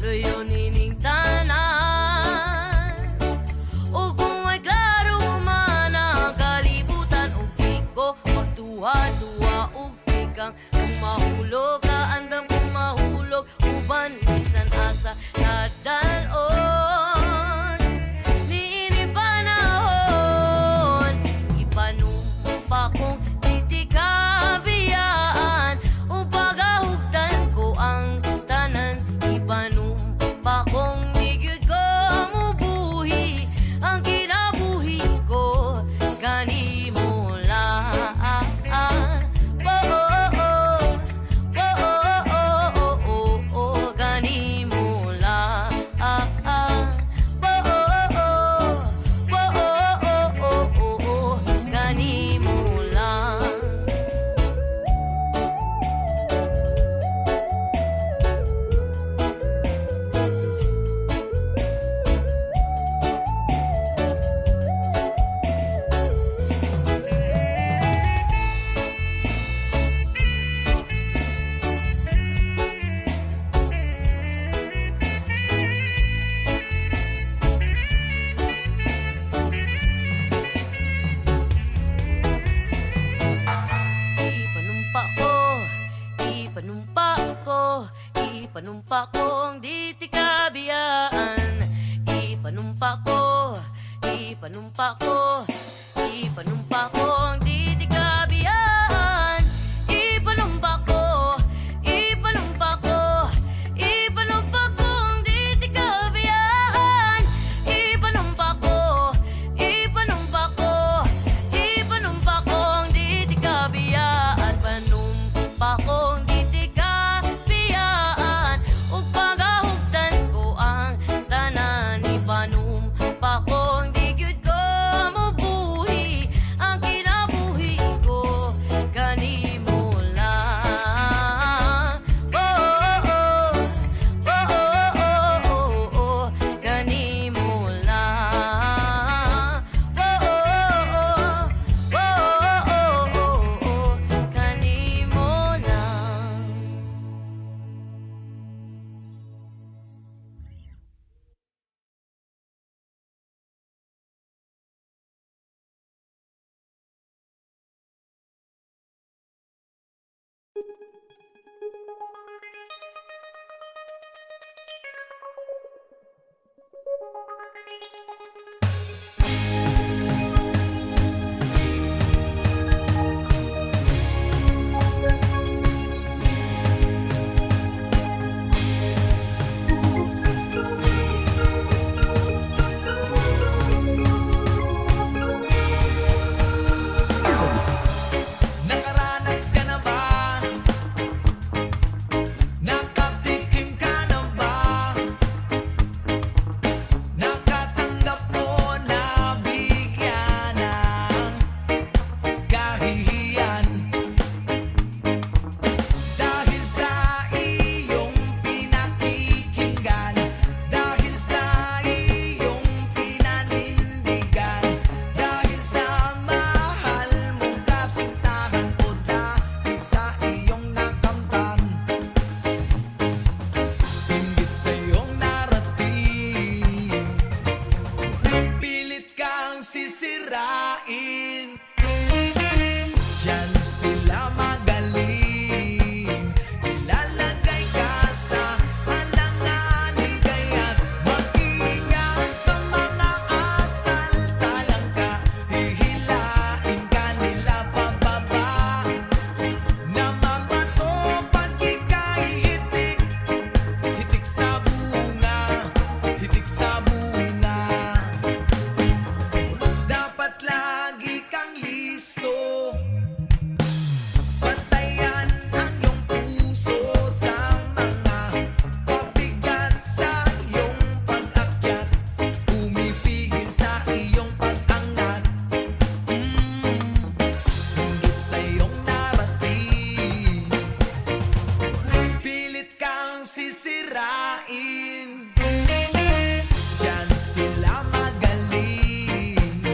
Luyo nining tanan. O kung ay klaro man ang kalibutan, o di ko magduwa-duwa o kang kung mahulog ka, andam kung mahulog uban bisan asa nadalon. Niini panahon ipanumpa kong titikabiyaan, o pagahugdan ko ang tanan. Ipanumpa kong digid ko mubuhi ang kinabuhi ko kanimo lang. Kanimo lang. Kanimo lang. Ipanumpa ko ang di tikabiyaan. Ipanumpa ko ang di tikabiyaan. Ipanumpa ko ang di tikabiyaan. Ipanumpa ko ang di tikabiyaan. Panumpa ko ang di tikabiyaan, ug pagahugdan ko ang tanan. Ipanumpa ko ang di gyud ko mabuhi ang kinabuhi ko kanimo lang. Kanimo lang. Kanimo lang. Nakaranas ka na ba? Nakatikim ka na ba? Nakatanggap mo na bigyan ng kahihiyan dahil sa iyong pinakikinggan, dahil sa iyong pinanindigan, dahil sa mahal mong kasintahan, o dahil sa iyong nakamtan. Inggit sa iyong narating, pilit kang sisirain. Diyan sila magaling, ilalagay ka sa alanganin, kaya't mag-ingat sa mga asal. Talang ka, hihilain ka nila pababa. Namabato pag ika'y hitik, hitik sa bunga, hitik sa bunga. Dapat lagi kang listo, bantayan ang iyong puso sa mga pabigat sa iyong pag-akyat, pumipigil sa iyong pag-angat. Inggit sa iyong narating, pilit kang sisirain. Diyan sila magaling,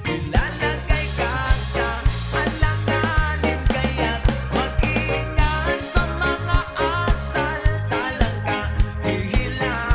ilalagay ka sa alanganin, kaya't mag-ingat sa mga asal. Talang ka, hihilain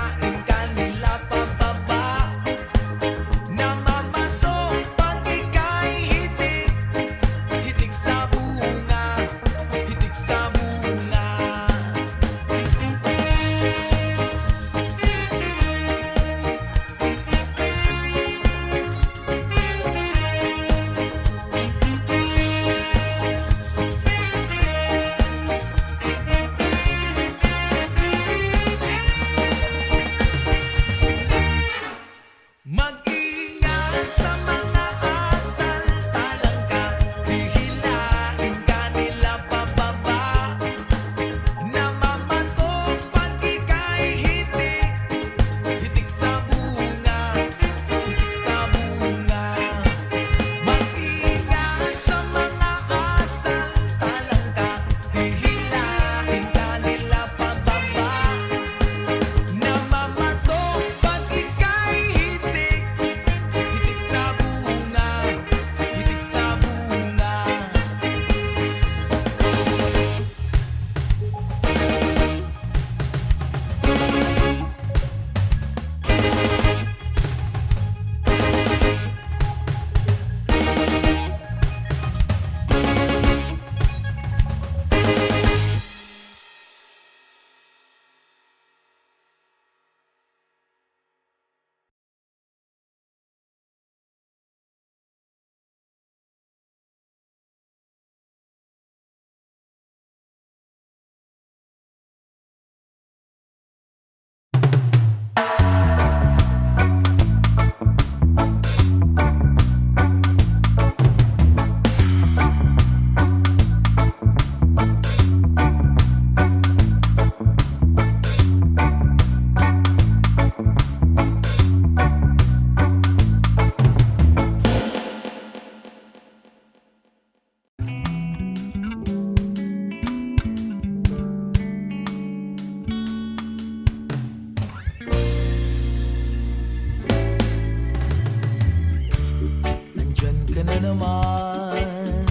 naman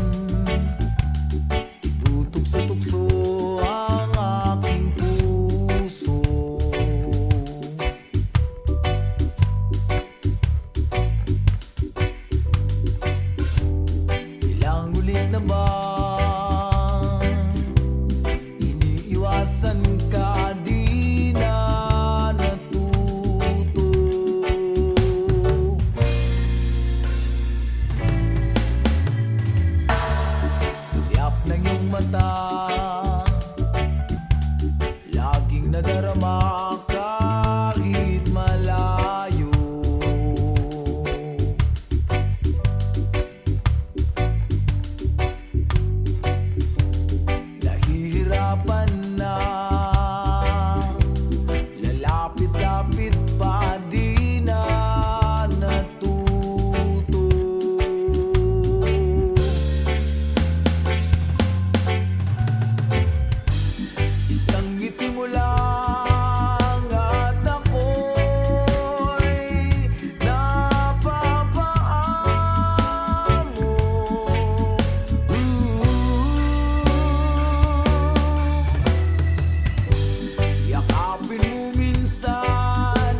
Tinutugso-tugso ang aking puso Ilang ulit na ba iniiwasan ka di na natuto Sulyap ng iyong mata Laging nadarama kahit malayo Nahihirapan na Lalapit-lapit pa di na natuto Isang ngiti mo lang at ako'y napapaamo Yakapin mo minsan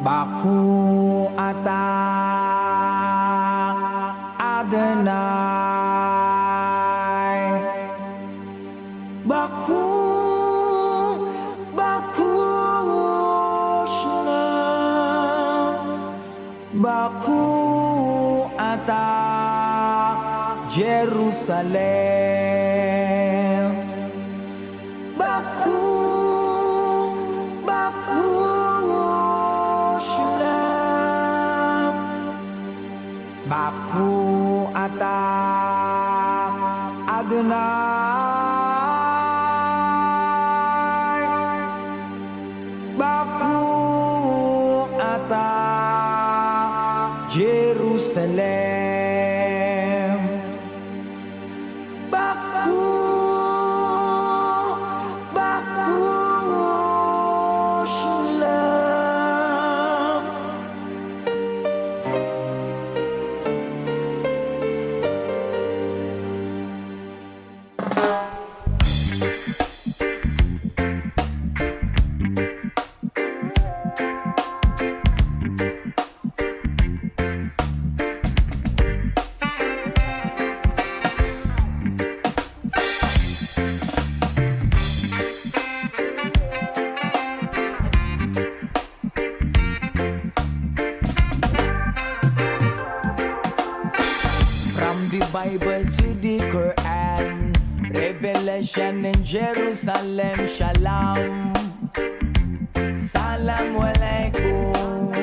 Baku ata Adonai. Baku, Baku Shema. Baku ata Jerusalem. Baku, Baku Shalom. Baku ata Adonai. Baku ata Jerusalem. Baku, Baku Shalom. From the Bible to the Quran, Revelation in Jerusalem, Shalom, Salam Alaikum.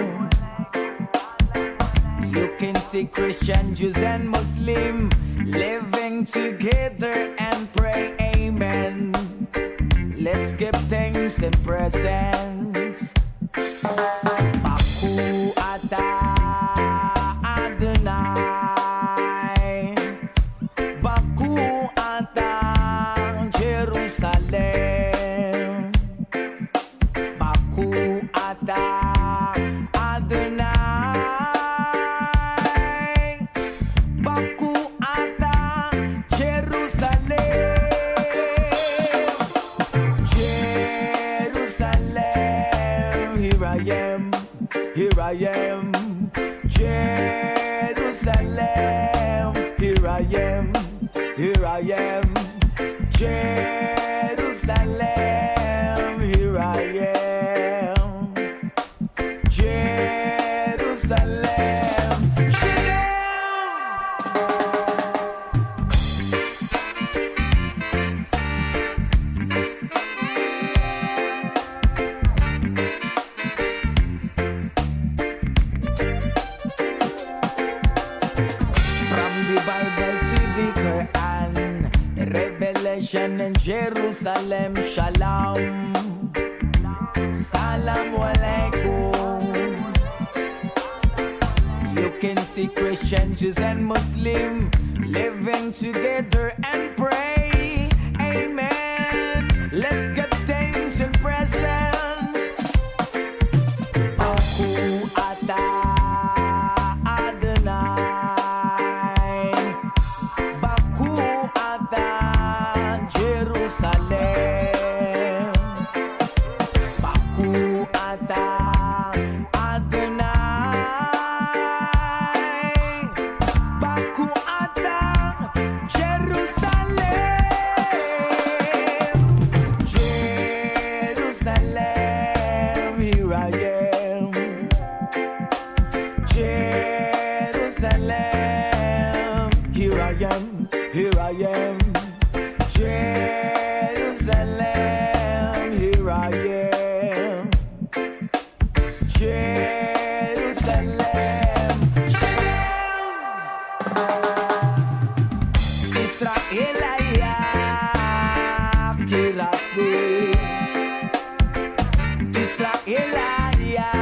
You can see Christian, Jews and Muslim living together and pray amen. Let's give thanks and presents. Baku ata Adonai. Baku ata Jerusalem. Baku ata Adonai. Baku ata Jerusalem. Jerusalem, here I am, here I am. Jerusalem, here I am, here I am. Jerusalem, here I am. Jerusalem, Shalom. From the Bible to the Quran, Revelation in Jerusalem, Shalom, Salam Alaikum. You can see Christian, Jews and Muslim living together and pray, amen. Let's give thanks and presents. Baku ata Adonai. Baku ata Jerusalem. Baku ata Adonai. Baku ata Jerusalem. Jerusalem, here I am. Jerusalem, here I am, here I am. Jerusalem, here I am. Jerusalem, Shalom. Israel aya kirati. Israel aya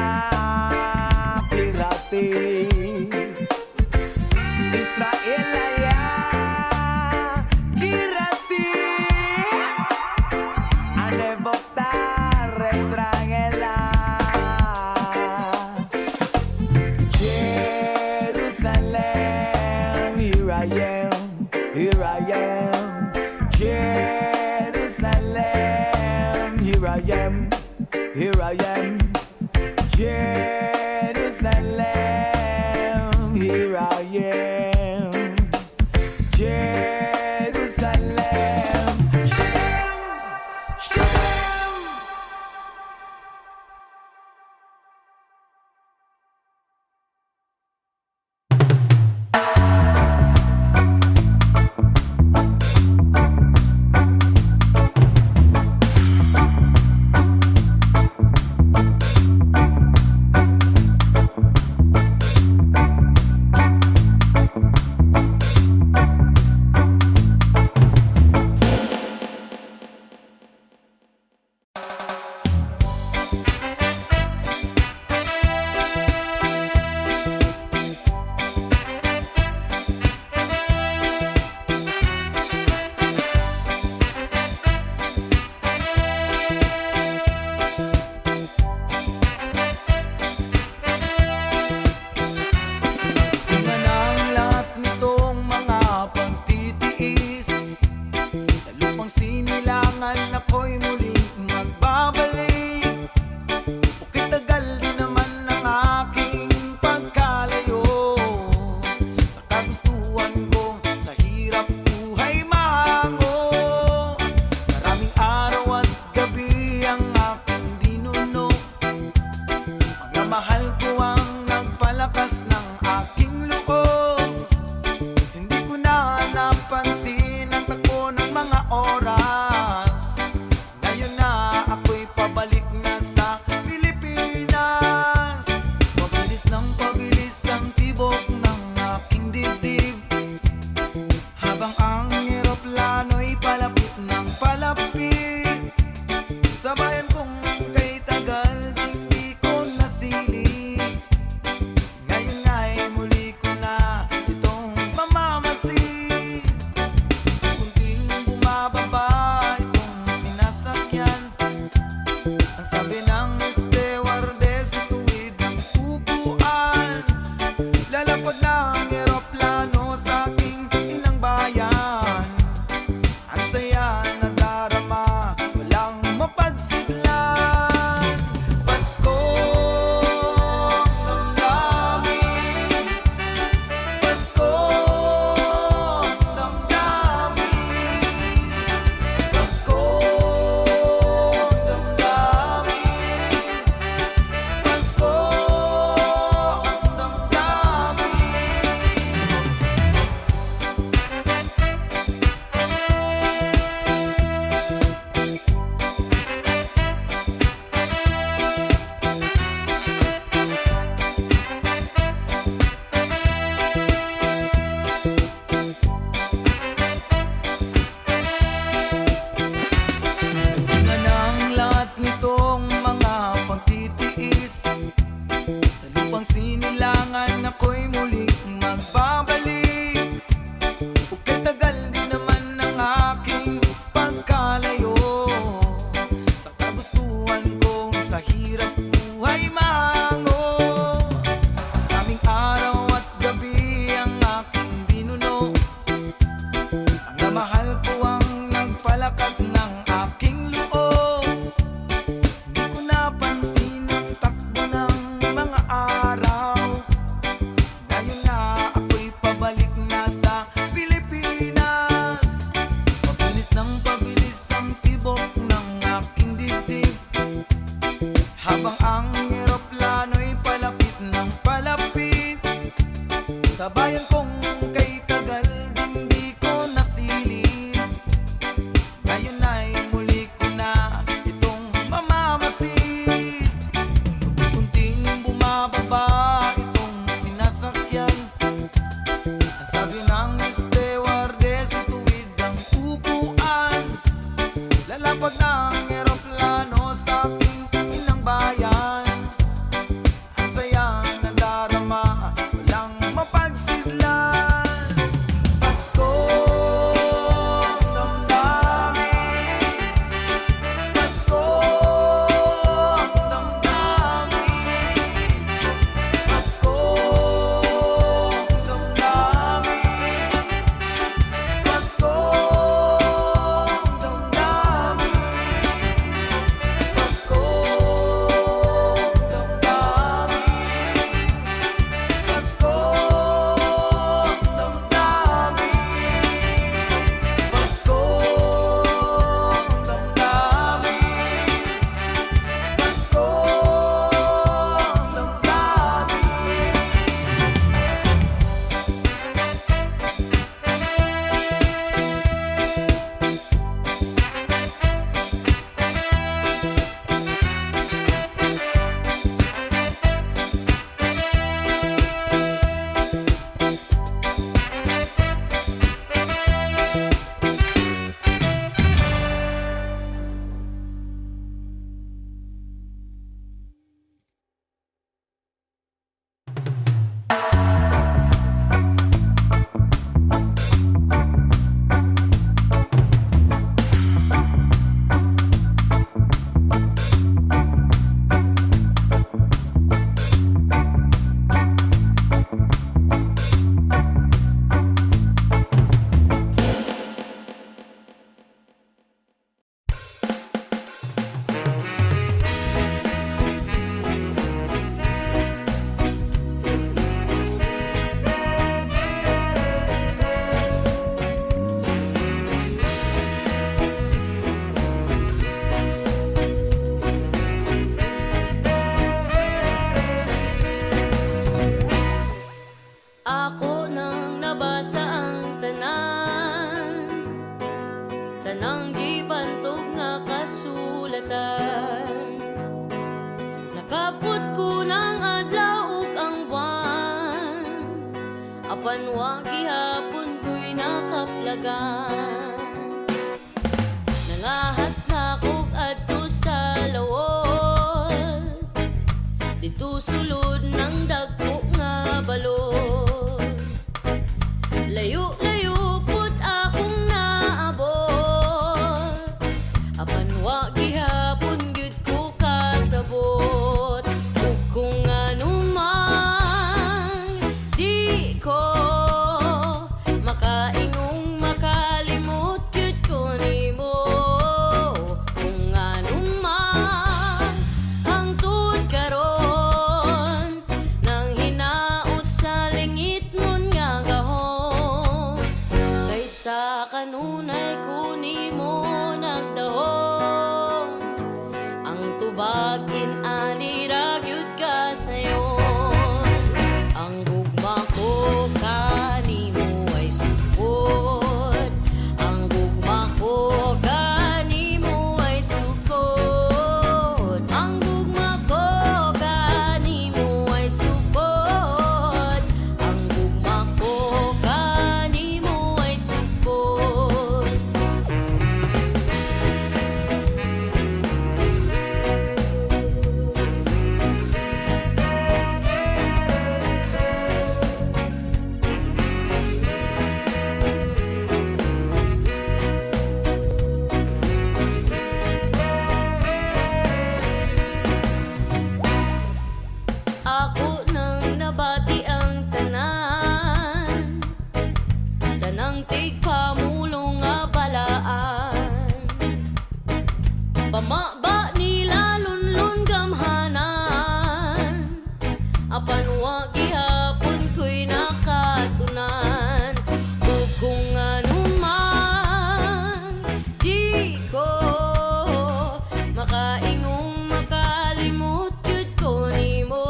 kirati. Israel aya kirati. Ane votar Israel. Jerusalem, here I am, here I am. Jerusalem, here I am, here I am. Jerusalem. sinilangan ako'y muling magbabalik. Bukit tagal din naman ang aking pagkalayo sa kagustuhan ko, sa hirap buhay mahango. Maraming araw at gabi ang aking binuno. Mga mahal ko ang nagpalakas ng aking loob. Hindi ko na napansin ang takbo ng mga oras. Ngayon na ako'y pabalik na sa Pilipinas. Pabilis ng pabilis ang tibok ng aking dibdib, habang ang eroplano'y palapit ng palapit. Sa bayan kong kay tagal hindi ko nasilip. Ngayon ay muli ko na itong mamamasid. Kunting bumababa itong sinasakyan. Ang sabi ng stewardess, tuwid ang upuan. Lalapad ng eroplano sa aking inang bayan. Ang saya na darama, walang mapagsiglan. Pasko ang damdamin, Pasko ang damdamin, Pasko ang damdamin, Pasko ang damdamin. Bunga ng lahat nitong mga pagtitiis. Sa lupang sinilangan ako'y muling magbabalik. Bukit tagal din naman ang aking pagkalayo sa kagustuhan kong, sa hirap buhay mahango. Maraming araw at gabi ang aking binuno. Ang namahal ko ang nagpalakas ng aking loob. Hindi ko napansin ang takbo ng mga araw. Ngayon na ako'y pabalik na sa Pilipinas. Pabilis ng pabilis ang tibok ng aking dibdib, habang ang eroplano'y palapit ng palapit. Sa bayan kong kay tagal din di ko nasilip. Ngayon ay di bantog nga kasulatan. Nakaput ko ng adlaw ug ang buwan, apan wa gihapon ko'y nakaplagan. Nangahas na kog adto sa lawot, dito sulod ng dagko nga balod. Layo-layo pud akong naabot, apan wa gihapon gyud ko kasabot. Ug kung anuman di ko makaingong makalimot gyud ko nimo. Kung anuman hangtod karon nang hinaot sa lingit nun nga gahom, kaysa kanunay ko nimo nagdahom. Ang tubagin ani ra gyud ka sayon. Ang gugma ko kanimo ay sukod, ang gugma ko kanimo ay sukod, ang gugma ko kanimo ay sukod, ang gugma ko kanimo ay sukod. Ako nang nabati ang tanan, tanang tigpamulong nga balaan. Pamaba nila lunlun gamhanan, apan wa gihapon ko'y nakatunan. Ug kung anuman di ko makaingong makalimot gyud ko nimo.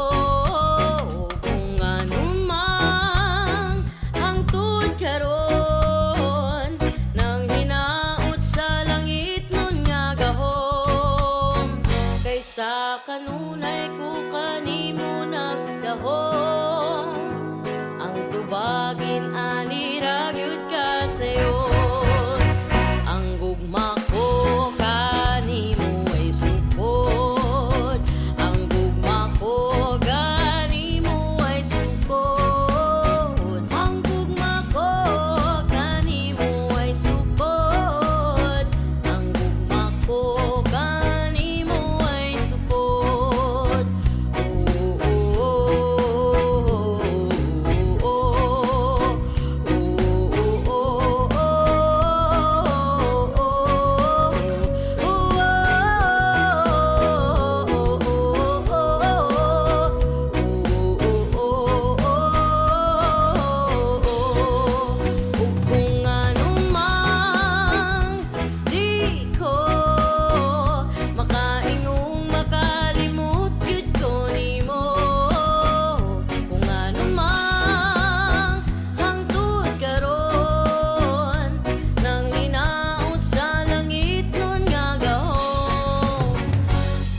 Kung anuman hangtod karon nang hinaot sa langit nun nga gahom, kaysa kanunay ko kanimo nagdahom. Ang tubagin ani ra gyud ka sayon. Ang gugma ko kanimo ay sukod, ang gugma ko kanimo ay sukod, ang gugma ko kanimo ay sukod, ang gugma ko kanimo ay sukod. Oh, oh, oh, oh, oh, oh, kung anumang di ko makaingong makalimot gyud ko nimo. Kung anumang hangtod karon nang hinaot sa langit nun nga gahom,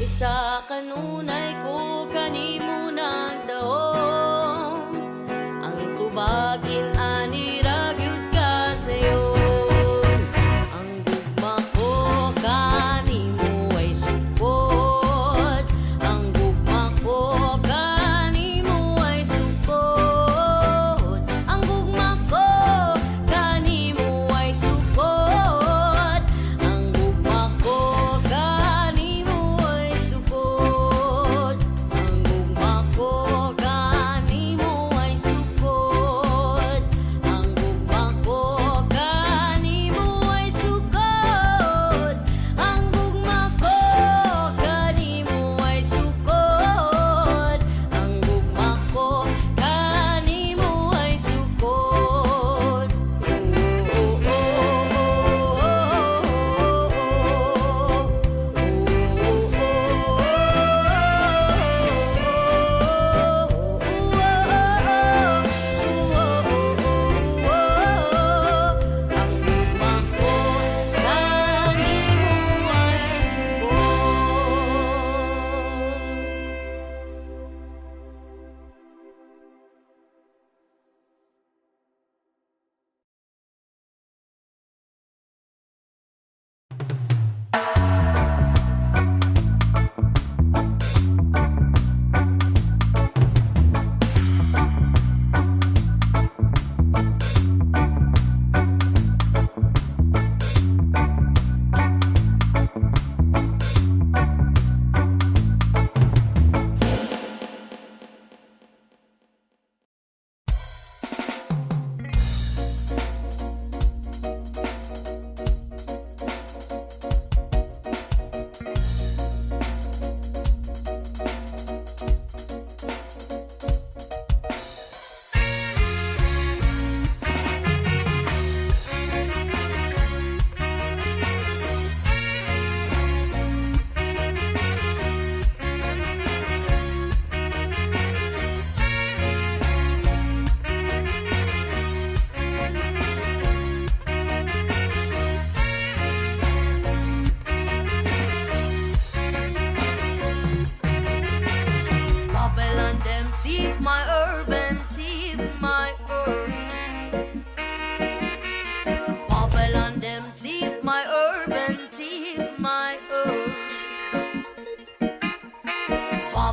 isa kanunay ko kanimo nagdahom. Ang tubagin ani ra gyud ka sayon. Ang gugma ko kanimo ay sukod, ang gugma ko kanimo ay sukod, ang gugma ko kanimo ay sukod, ang gugma ko kanimo ay sukod.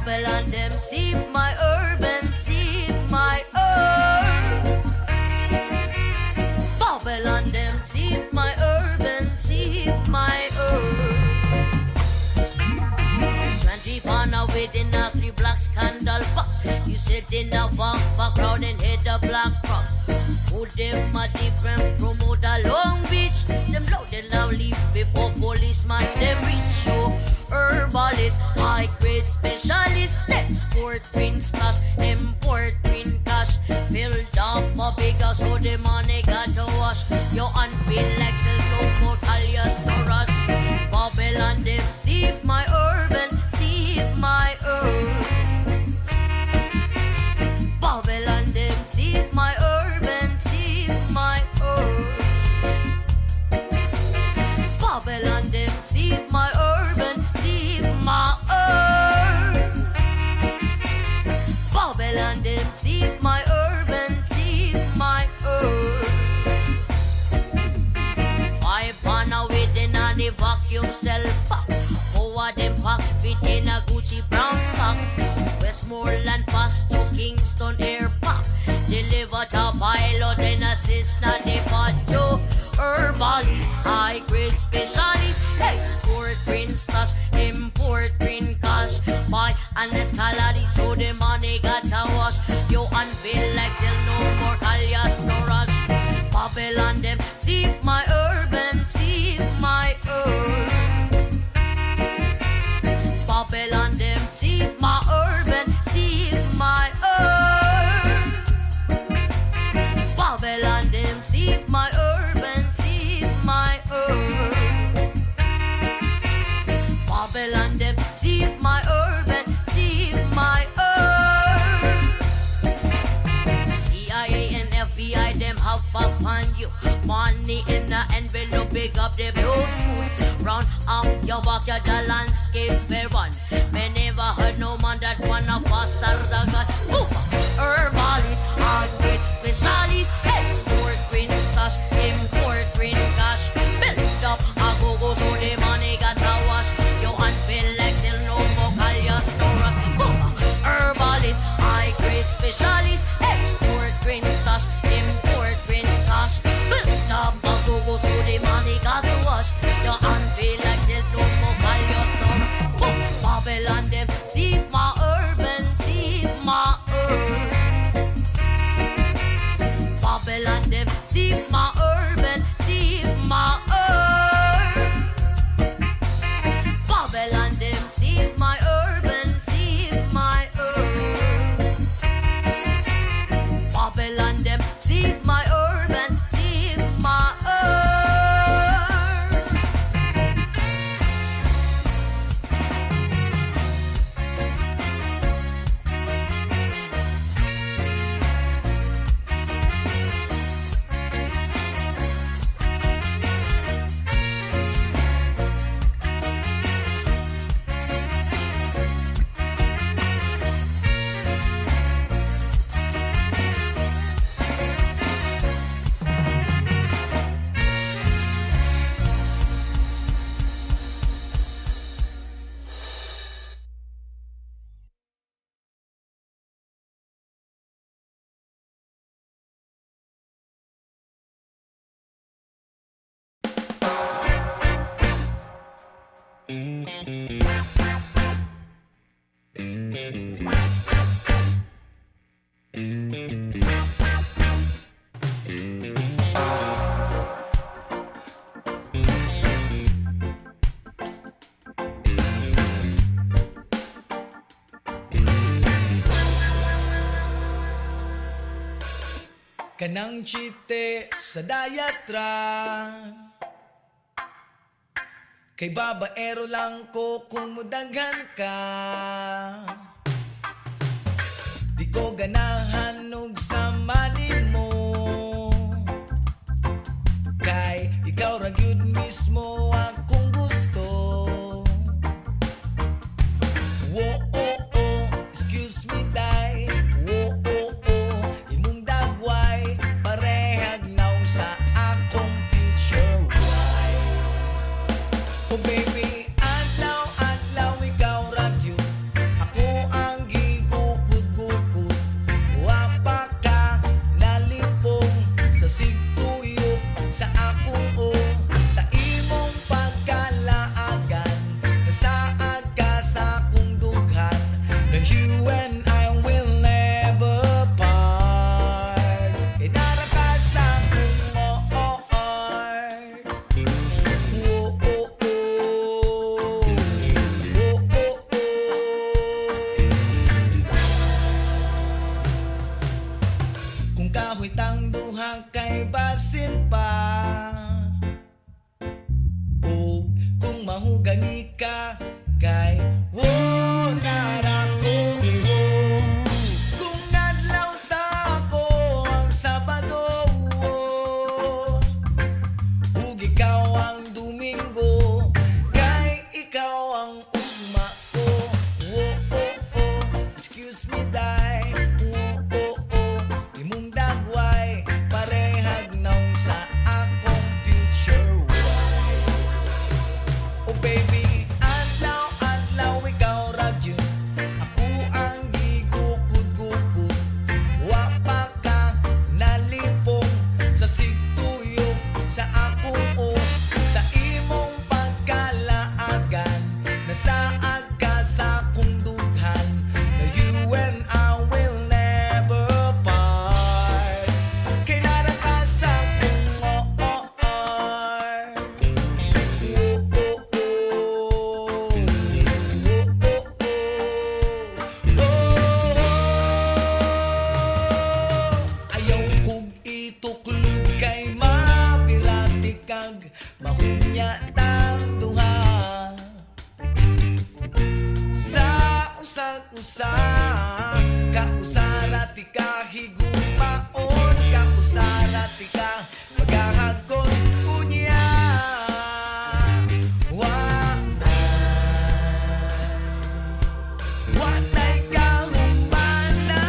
Babylon them thief my urban, thief my herb. Babylon them thief my urban, thief my herb. 20 pana within a 3 black scandal pop. You sit in a background and hit the black rock. Who them a different promote a Long Beach? Them loud and loud leave before policeman them reach you. Herbalist, high grade specialist, export green stash, import green cash. Build up a big house so the money got to wash. Your unfeel like sell no more alias no rush. Babylon them thief my urban, thief my herb. Babylon them thief my urban, thief my herb. Babylon them thief my urban, thief my herb. Babylon them thief my urban, thief my herb. 5 pana within a the vacuum cell pack. 4 of them pack within a Gucci brown sack. Westmoreland pass to Kingston Air Park. Deliver to pilot and assist na the pacho. Herbalist, high grade specialist, export green stash, import green cash. Buy an escalade so the money got to wash. You unveil like sell no more alias no rush. Babylon them thief my urban, thief my herb. Babylon them thief my urban, thief my herb. Babylon them thief my urban, thief my herb. Babylon them thief my urban, thief my herb. CIA and FBI them have upon you. Money in the envelope, big up the blue suit. Round up your backyard, the landscape fair one. Me never heard no man that wanna faster the God. Herbalist, hard grade specialist, export green stash, import green cash. Build up a go-go so the money got to wash. You unveil like sell no more alias no rush. Herbalist, high grade specialist, export green stash, import green cash. Build up a go-go so the money got to wash. You unveil like sell no more alias no rush. Babylon them thief my urban, thief my herb. Babylon them thief my urban, thief my herb. Babylon them thief my urban, thief my herb. Babylon them thief my urban, thief my herb. Kanang chite sa dayatra, kay babaero lang ko kung mudaghan ka. Di ko ganahan og samanin mo, kay ikaw ra gyud mismo akong gusto. Wo oh oh, excuse me day. Wo oh oh, imong dagway parehag naw sa akong future wife. Oh baby, adlaw adlaw ikaw ra gyud ako ka kay wala ko. Kung nadlaw ta ko ang Sabado, ug ikaw ang Domingo, kay ikaw ang ugma ko. Excuse me, day. Imong dagway parehag naw sa akong future wife. Oh baby, adlaw ikaw ra gyud. Ako ang gigukod-gukod. Wa pa ka nalipong sa sigtuyok sa akong sa imong pagkalaagan. Nasaad ka sa akong dughan. Na you and I will never part. Kay nara ka sa akong ayaw kog ituklod kay mapirati kag mahunya tang duha. Sa usag-usa kausarati ka higumaon, kausarati ka maghahagon unya. Wanay kahumanan.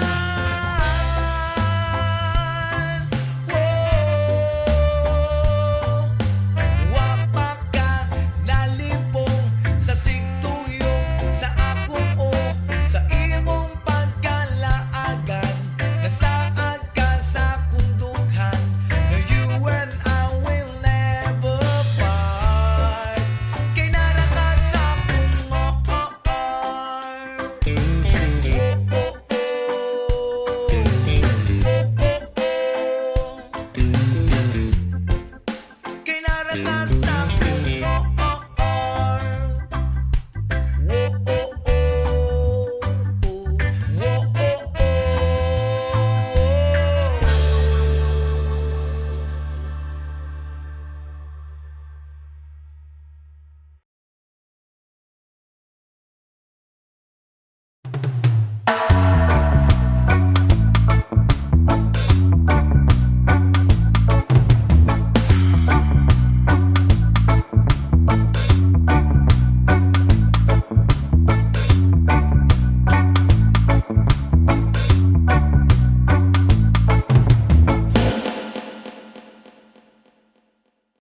Wa pa ka nalipong sa sigtuyok sa akong sa imong pagkalaagan. Nasaad ka sa akong dughan. Na you and I will never part. Kay nara ka sa akong kay nara ka sa akong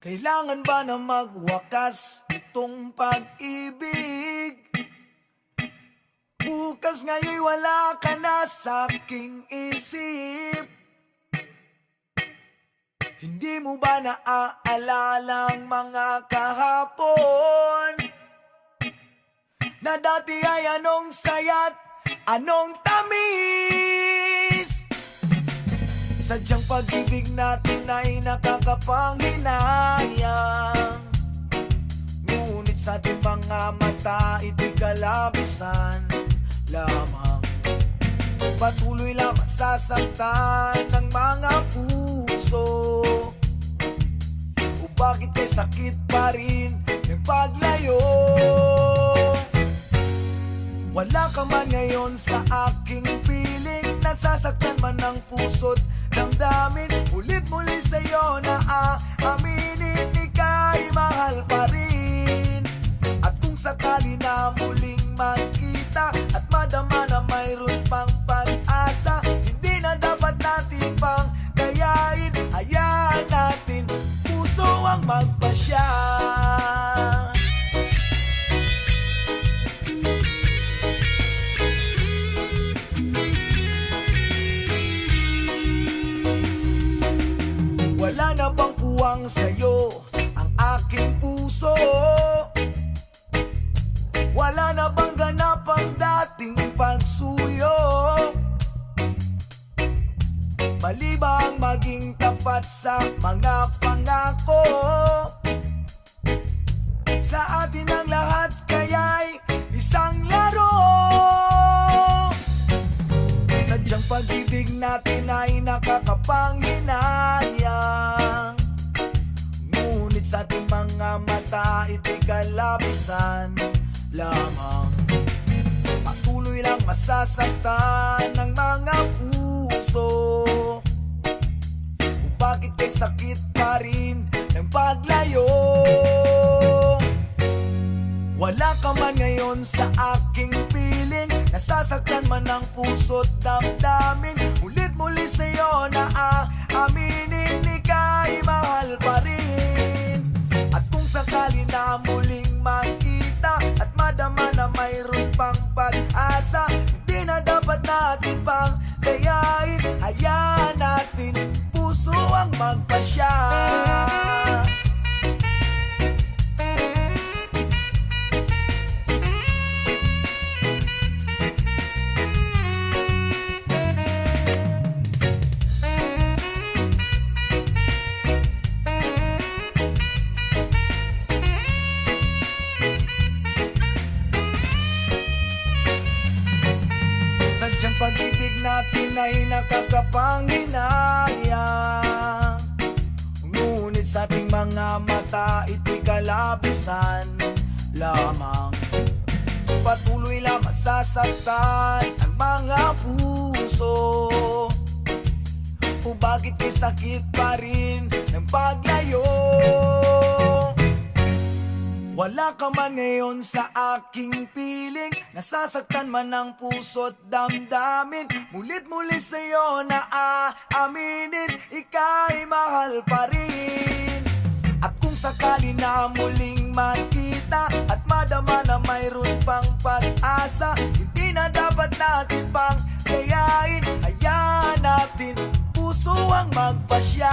kailangan ba na magwakas itong pag-ibig? Bukas ngayon'y wala ka na sa aking isip. Hindi mo ba naaalala ang mga kahapon? Na dati ay anong saya't anong tamis. Sadyang pag-ibig natin ay nakakapanghinayang. Ngunit sa ating mga mata ito'y kalabisan lamang. Patuloy lang masasaktan ng mga puso. O bakit kay sakit pa rin ng paglayo? Wala ka man ngayon sa aking piling. Nasasaktan man ng puso't damdamin. Ulit-muli sa'yo na aaminin, ika'y mahal pa rin. At kung sakali na muling magkita at madama na mayroon pang pag-asa, hindi na dapat natin pang gayain. Hayaan natin puso ang magpasya. Wala na bang puwang sa'yo ang aking puso? Wala na bang ganap ang dating pagsuyo? Mali ba ang maging tapat sa mga pangako? Sa atin ang lahat kaya'y isang laro. Sadyang pag-ibig natin ay nakakapanghinayang. Ngunit sa ating mga mata, ito'y kalabisan lamang. Patuloy lang masasaktan ng mga puso. Kung bakit kay sakit pa rin ng paglayo. Wala ka man ngayon sa aking piling, nasasaktan man ang puso't damdamin. Ulit muli sa'yo na aaminin, ika'y mahal pa rin. At kung sakali na muling makita at madama na mayroon pang pag-asa, hindi na dapat natin pang dayain. Hayaan natin puso ang magpasya. Sadyang pag-ibig natin ay nakakapanghinayang, ngunit sa ating mga mata, ito'y kalabisan lamang. Patuloy lang masasaktan ang mga puso. O bakit kay sakit pa rin ng paglayo. Wala ka man ngayon sa aking piling, nasasaktan man ang puso't damdamin. Mulit muli sa'yo na aaminin, ika'y mahal pa rin. At kung sakali na muling makita at madama na mayroon pang pag-asa, hindi na dapat natin pang gayain. Hayaan natin puso ang magpasya.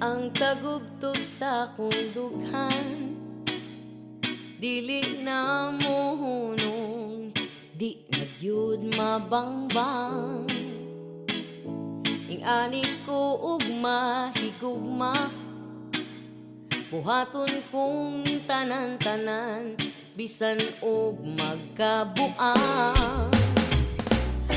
Ang tagubtog sa akong dughan, dili na mohunong, di nagyud mabangbang. Ing ani ko ugma higugma, buhaton kong tanan-tanan, bisan og magkabuang.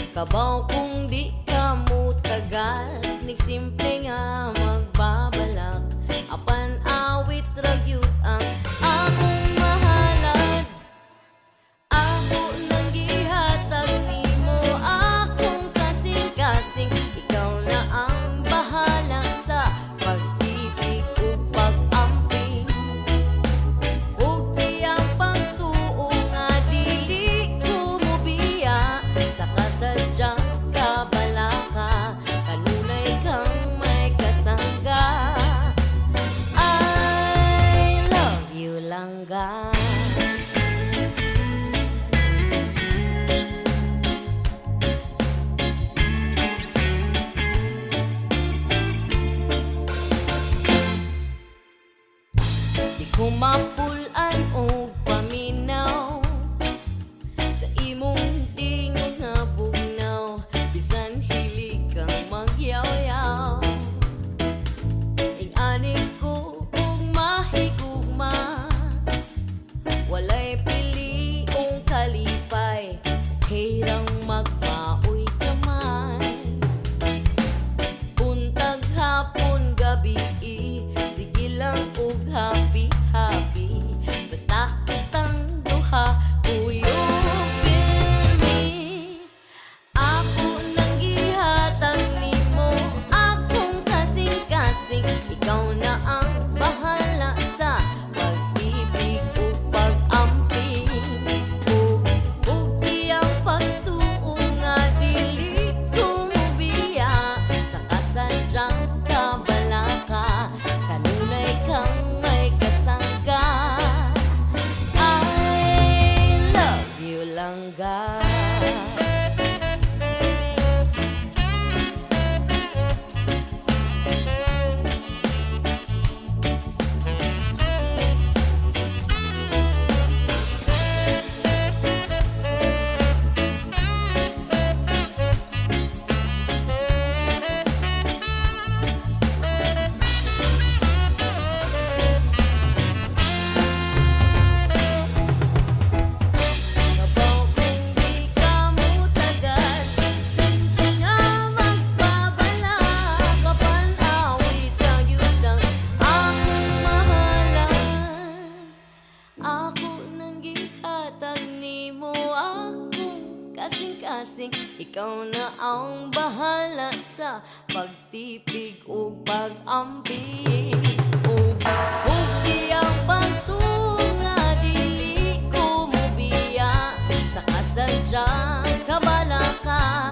Kabaw kung di ka mo tagal, ni simple nga magbabalak. Apan awit ragyut ang akong mahalad. Ako nang gihatag nimo akong kasing-kasing. Ikaw na ang bahala sa pag-ibig o pag-amping. Ug tiyang pagtuo nga dili ko mobiya sa kasadyang kabalaka. Kanunay kang may kasangga. I Ikaw na ang bahala sa pagtipig o pagampi. Ug ang pagtunga dili ko mo biya sa kasadyang kabalaka.